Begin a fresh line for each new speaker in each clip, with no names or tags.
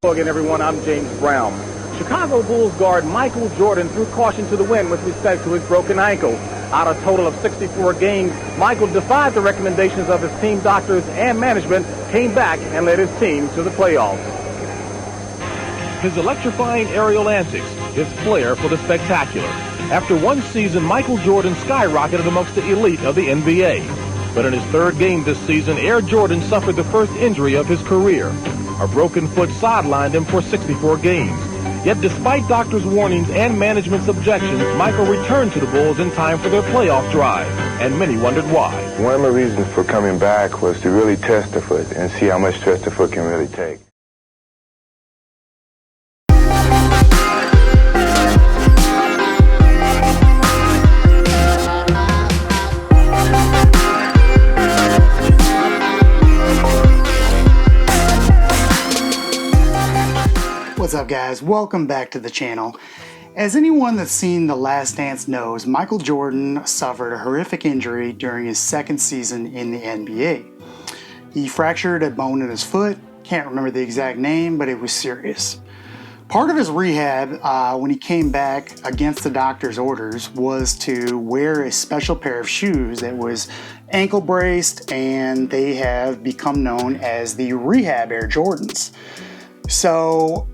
Again, everyone, I'm James Brown. Chicago Bulls guard Michael Jordan threw caution to the wind with respect to his broken ankle. Out of a total of 64 games, Michael defied the recommendations of his team doctors and management, came back and led his team to the playoffs. His electrifying aerial antics, his flair for the spectacular. After one season, Michael Jordan skyrocketed amongst the elite of the NBA. But in his third game this season, Air Jordan suffered the first injury of his career. A broken foot sidelined him for 64 games. Yet despite doctors' warnings and management's objections, Michael returned to the Bulls in time for their playoff drive, and many wondered why.
One of my reasons for coming back was to really test the foot and see how much stress the foot can really take.
What's up, guys? Welcome back to the channel. As anyone that's seen The Last Dance knows, Michael Jordan suffered a horrific injury during his second season in the NBA. He fractured a bone in his foot. Can't remember the exact name, but it was serious. Part of his rehab when he came back against the doctor's orders was to wear a special pair of shoes that was ankle braced, and they have become known as the Rehab Air Jordans. So,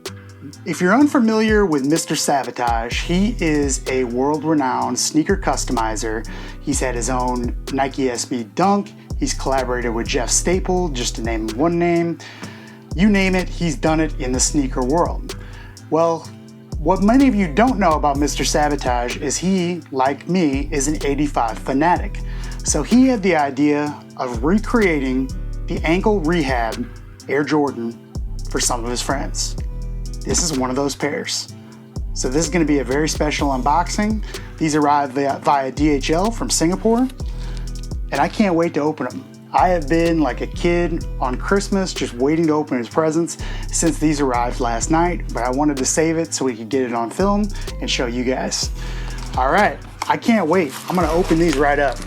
if you're unfamiliar with Mr. Sabotage, he is a world-renowned sneaker customizer. He's had his own Nike SB Dunk. He's collaborated with Jeff Staple, just to name one name. You name it, he's done it in the sneaker world. Well, what many of you don't know about Mr. Sabotage is he, like me, is an 85 fanatic. So he had the idea of recreating the ankle rehab Air Jordan for some of his friends. This is one of those pairs. So this is going to be a very special unboxing. These arrived via DHL from Singapore, and I can't wait to open them. I have been like a kid on Christmas just waiting to open his presents since these arrived last night, but I wanted to save it so we could get it on film and show you guys. All right, I can't wait. I'm gonna open these right up.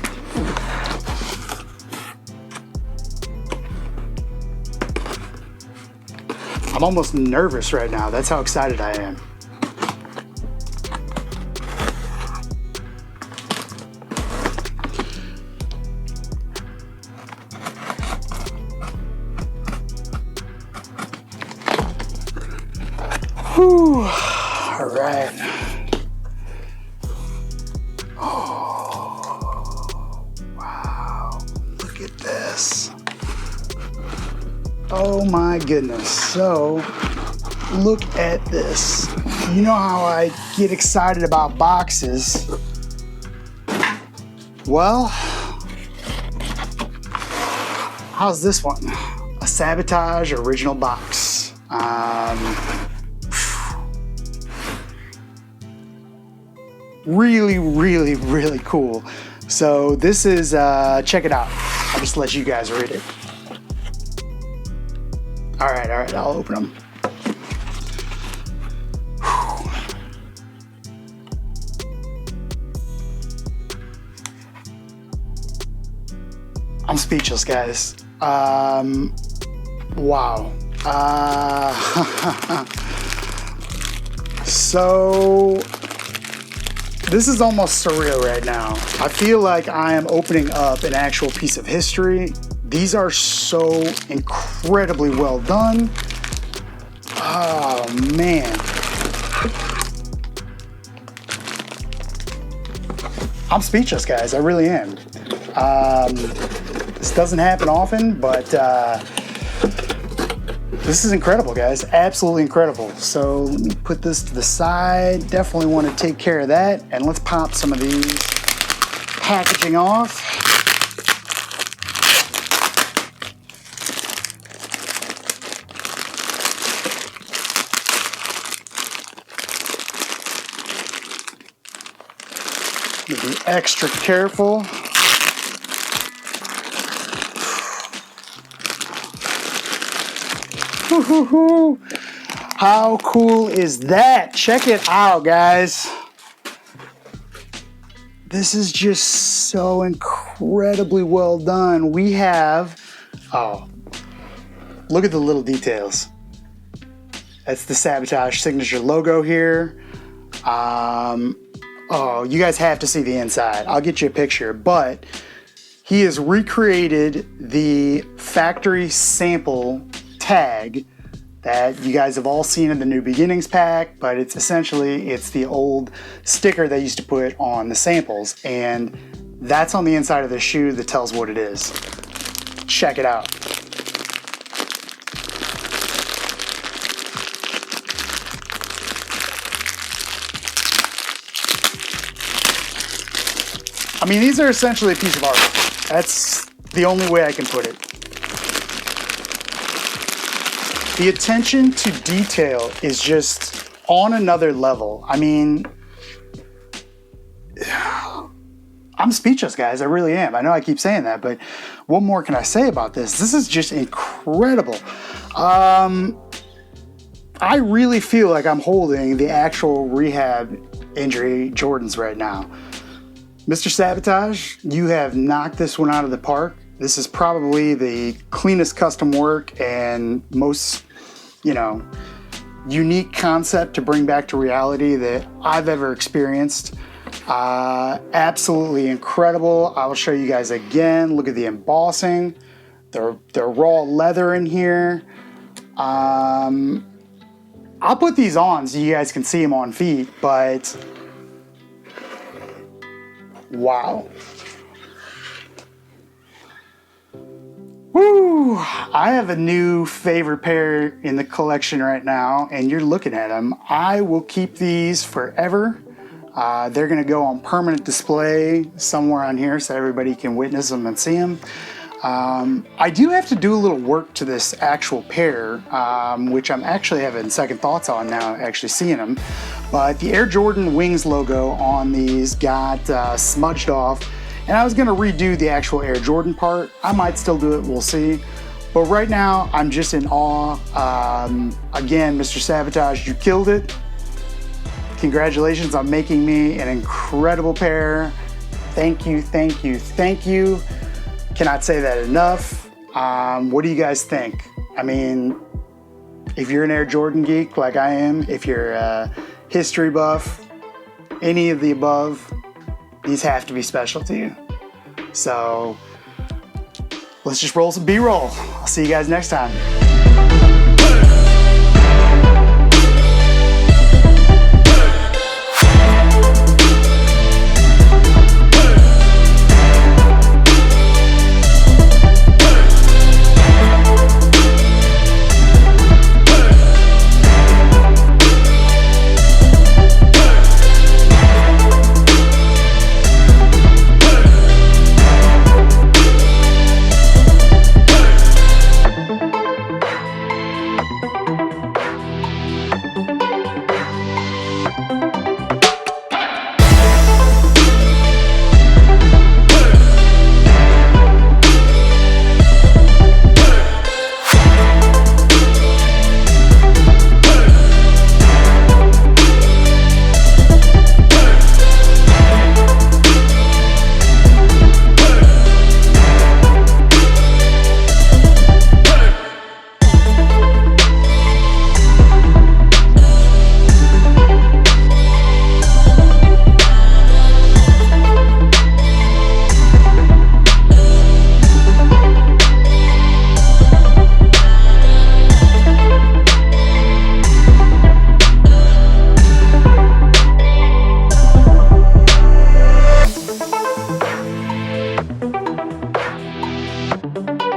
I'm almost nervous right now. That's how excited I am. Whew. All right. Oh, wow. Look at this. Oh my goodness. So, look at this. You know how I get excited about boxes? Well, how's this one? A Sabotage original box. Really, really, really cool. So this is, check it out. I'll just let you guys read it. All right, I'll open them. I'm speechless, guys. Wow. So, this is almost surreal right now. I feel like I am opening up an actual piece of history. These are so incredibly well done. Oh, man. I'm speechless, guys. I really am. This doesn't happen often, but this is incredible, guys. Absolutely incredible. So let me put this to the side. Definitely want to take care of that. And let's pop some of these packaging off. Be extra careful. How cool is that? Check it out, guys. This is just so incredibly well done. We have, oh, look at the little details. That's the Sabotage signature logo here. Oh, you guys have to see the inside. I'll get you a picture, but he has recreated the factory sample tag that you guys have all seen in the New Beginnings pack, but it's the old sticker they used to put on the samples, and that's on the inside of the shoe that tells what it is. Check it out. I mean, these are essentially a piece of art. That's the only way I can put it. The attention to detail is just on another level. I mean, I'm speechless, guys. I really am. I know I keep saying that, but what more can I say about this? This is just incredible. I really feel like I'm holding the actual Rehab Injury Jordans right now. Mr. Sabotage, you have knocked this one out of the park. This is probably the cleanest custom work and most, unique concept to bring back to reality that I've ever experienced. Absolutely incredible. I will show you guys again. Look at the embossing. They're raw leather in here. I'll put these on so you guys can see them on feet, but wow. Woo! I have a new favorite pair in the collection right now, and you're looking at them. I will keep these forever. They're gonna go on permanent display somewhere on here so everybody can witness them and see them. I do have to do a little work to this actual pair, which I'm actually having second thoughts on now, actually seeing them. But the Air Jordan Wings logo on these got smudged off, and I was gonna redo the actual Air Jordan part. I might still do it, we'll see. But right now, I'm just in awe. Again, Mr. Sabotage, you killed it. Congratulations on making me an incredible pair. Thank you, thank you, thank you. Cannot say that enough. What do you guys think? I mean, if you're an Air Jordan geek like I am, if you're a history buff, any of the above, these have to be special to you. So let's just roll some B-roll. I'll see you guys next time.